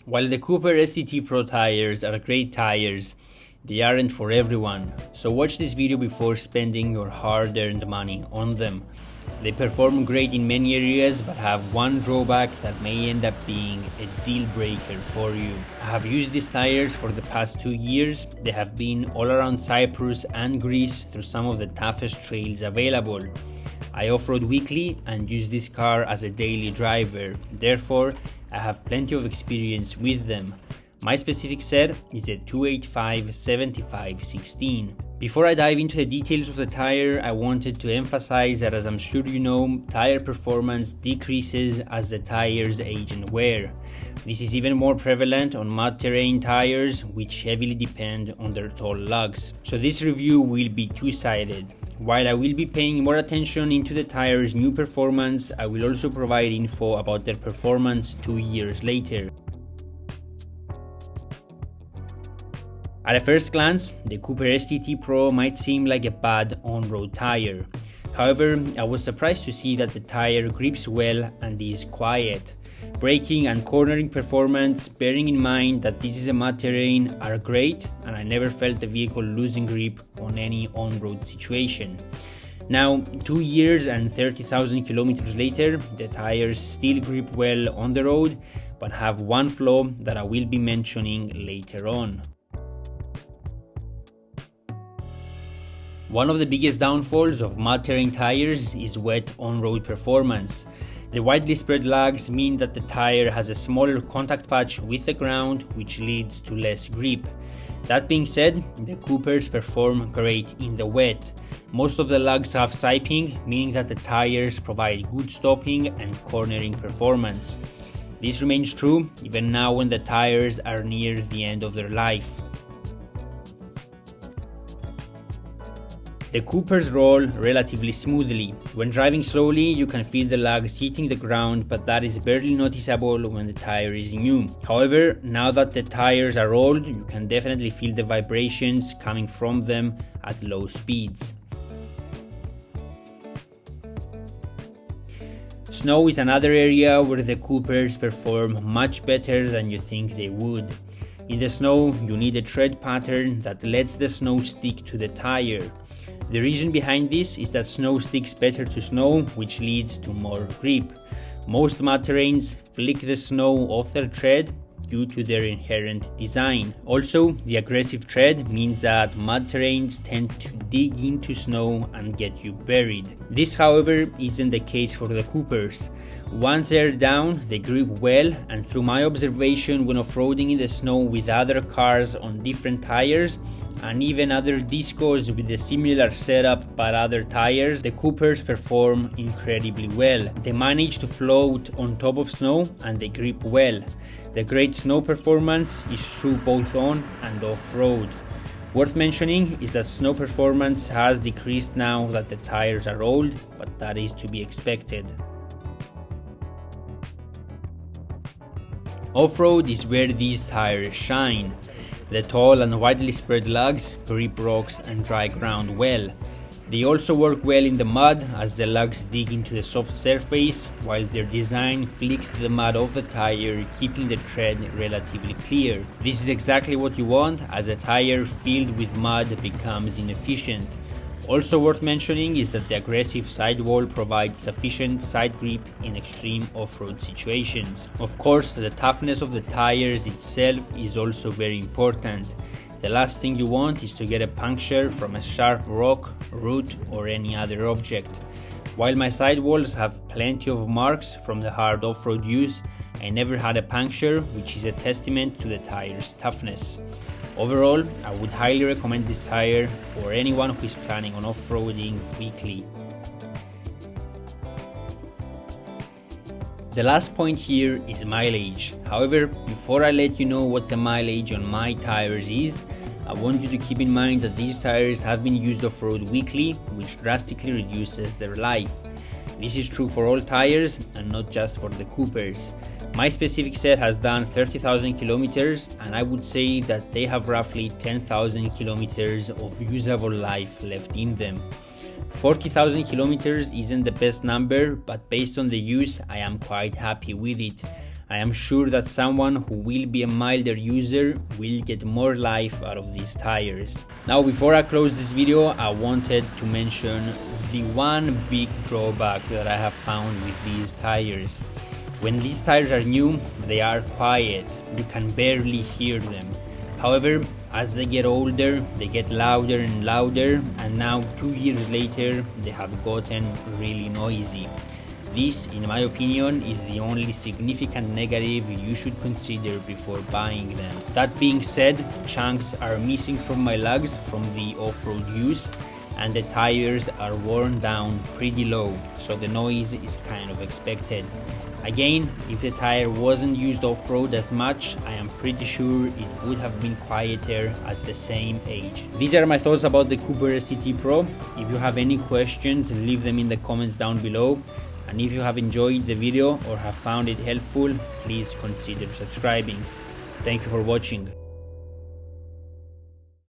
While the Cooper STT Pro Tires are great tires, they aren't for everyone, so watch this video before spending your hard-earned money on them. They perform great in many areas but have one drawback that may end up being a deal breaker for you. I have used these tires for the past 2 years. They have been all around Cyprus and Greece through some of the toughest trails available. I off-road weekly and use this car as a daily driver, therefore I have plenty of experience with them. My specific set is a 285/75/16. Before I dive into the details of the tire, I wanted to emphasize that, as I'm sure you know, tire performance decreases as the tires age and wear. This is even more prevalent on mud terrain tires, which heavily depend on their tall lugs. So this review will be two-sided. While I will be paying more attention into the tire's new performance, I will also provide info about their performance 2 years later. At a first glance, the Cooper STT Pro might seem like a bad on-road tire. However, I was surprised to see that the tire grips well and is quiet. Braking and cornering performance, bearing in mind that this is a mud terrain, are great, and I never felt the vehicle losing grip on any on-road situation. Now, 2 years and 30,000 kilometers later, the tires still grip well on the road, but have one flaw that I will be mentioning later on. One of the biggest downfalls of mud terrain tires is wet on-road performance. The widely spread lugs mean that the tire has a smaller contact patch with the ground, which leads to less grip. That being said, the Coopers perform great in the wet. Most of the lugs have siping, meaning that the tires provide good stopping and cornering performance. This remains true even now when the tires are near the end of their life. The Coopers roll relatively smoothly. When driving slowly, you can feel the lugs hitting the ground, but that is barely noticeable when the tire is new. However, now that the tires are old, you can definitely feel the vibrations coming from them at low speeds. Snow is another area where the Coopers perform much better than you think they would. In the snow, you need a tread pattern that lets the snow stick to the tire. The reason behind this is that snow sticks better to snow, which leads to more grip. Most mud terrains flick the snow off their tread due to their inherent design. Also, the aggressive tread means that mud terrains tend to dig into snow and get you buried. This, however, isn't the case for the Coopers. Once they're down, they grip well, and through my observation when off-roading in the snow with other cars on different tires, and even other discos with a similar setup but other tires, the Coopers perform incredibly well. They manage to float on top of snow and they grip well. The great snow performance is true both on and off-road. Worth mentioning is that snow performance has decreased now that the tires are old, but that is to be expected. Off-road is where these tires shine. The tall and widely spread lugs grip rocks and dry ground well. They also work well in the mud as the lugs dig into the soft surface, while their design flicks the mud off the tire, keeping the tread relatively clear. This is exactly what you want, as a tire filled with mud becomes inefficient. Also worth mentioning is that the aggressive sidewall provides sufficient side grip in extreme off-road situations. Of course, the toughness of the tires itself is also very important. The last thing you want is to get a puncture from a sharp rock, root, or any other object. While my sidewalls have plenty of marks from the hard off-road use, I never had a puncture, which is a testament to the tire's toughness. Overall, I would highly recommend this tire for anyone who is planning on off-roading weekly. The last point here is mileage. However, before I let you know what the mileage on my tires is, I want you to keep in mind that these tires have been used off-road weekly, which drastically reduces their life. This is true for all tires and not just for the Coopers. My specific set has done 30,000 kilometers, and I would say that they have roughly 10,000 kilometers of usable life left in them. 40,000 kilometers isn't the best number, but based on the use, I am quite happy with it. I am sure that someone who will be a milder user will get more life out of these tires. Now, before I close this video, I wanted to mention the one big drawback that I have found with these tires. When these tires are new, they are quiet. You can barely hear them. However, as they get older, they get louder and louder, and now 2 years later, they have gotten really noisy. This, in my opinion, is the only significant negative you should consider before buying them. That being said, chunks are missing from my lugs from the off-road use, and the tires are worn down pretty low, so the noise is kind of expected. Again, if the tire wasn't used off-road as much, I am pretty sure it would have been quieter at the same age. These are my thoughts about the Cooper STT Pro. If you have any questions, leave them in the comments down below. And if you have enjoyed the video or have found it helpful, please consider subscribing. Thank you for watching.